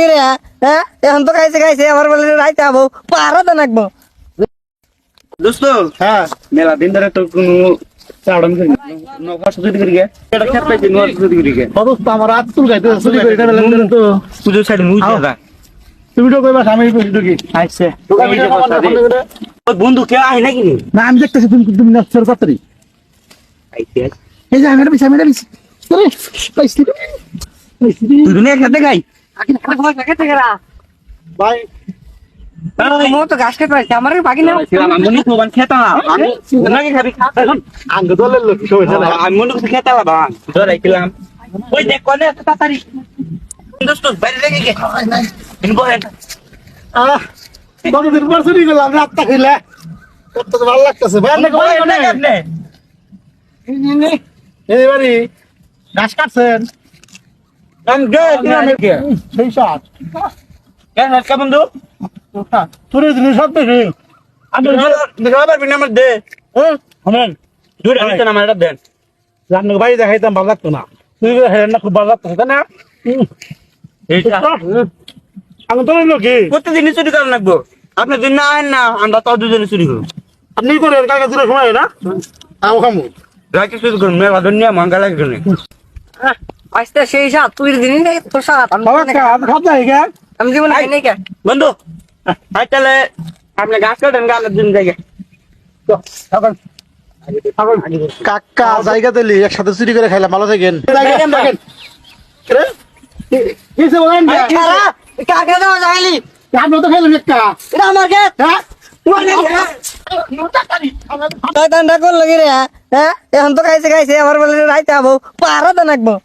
রে হ্যাঁ এখন তো খাইছে খাইছে আবার বলে রাইতে আবো পাহারা তো নাকবো দোস্ত হ্যাঁ মেলা দিন ধরে তো কোনো চাড়ন করি নৌকা সুযোগ করি গে এটা খেত পাইছি নৌকা সুযোগ করি গে অবস্থ আমার হাত চুল গাইতে চুরি করে এটা তো পুজো সাইড মুই দাদা তুমি তো কইবা আমি কইছি তো কি আইছে বন্ধু কে আই নাকি নি না আমি দেখতেছি তুমি নাচর পাত্রী আইছে এই যে আমি এটা বিছি আরে পাইছি তুই দুনিয়া খেতে গাই ভাই মো তো ঘাস খেতে পারছি আমার বাকি না আমি মনে কোবান খেতা আমি নাকি খাবি আঙ্গ দলের লোক সবাই জানে আমি মনে করছি খেতা লাবা ধরাইছিলাম ওই দেখ কোনে এত তাড়াতাড়ি দোস্ত বাইরে রেখে গে ইনবো হেড কতদিন পর চুরি করলাম রাতটা খেলে কত ভালো লাগতেছে ভাই আপনি কই আপনি এই বাড়ি ঘাস কাটছেন কাম গে দিলাম কে সেই সাত কেন কা বন্ধু চুরি চুরি সব দেখি আমি রবার বিনা মত দে শুনেন দুই আমি না মারা দেন রান্না বাড়ি দেখাইতাম ভালো লাগতো না তুই হেরেন না খুব ভালো লাগতো তাই না এইটা আঙ্গ দলের লোক কি প্রতিদিন চুরি করা লাগবো আপনি দিন না আইন না আমরা তো দুজনে চুরি করব আপনি করেন কাকা দূরে সময় না আও খামু রাতে চুরি করব মেলা দুনিয়া মঙ্গা লাগে কেন আজকে সেই সাত তুই দিনই নেই তোর সাত বাবা কাজ খাত নাই কে আমি জীবন নেই কে বন্ধু আই তাহলে আপনি গাছ কাটেন গালের দিন জায়গা কাকা জায়গা দিলি একসাথে চুরি করে খাইলাম ভালো থাকেন কিসে বলেন কাকে দাও যাইলি আপনি তো খাইলেন একটা এটা আমার খেত হ্যাঁ ঠান্ডা করলো কি রে হ্যাঁ এখন তো খাইছে খাইছে আবার বলে রাইতে আবো পাহারা তো নাকবো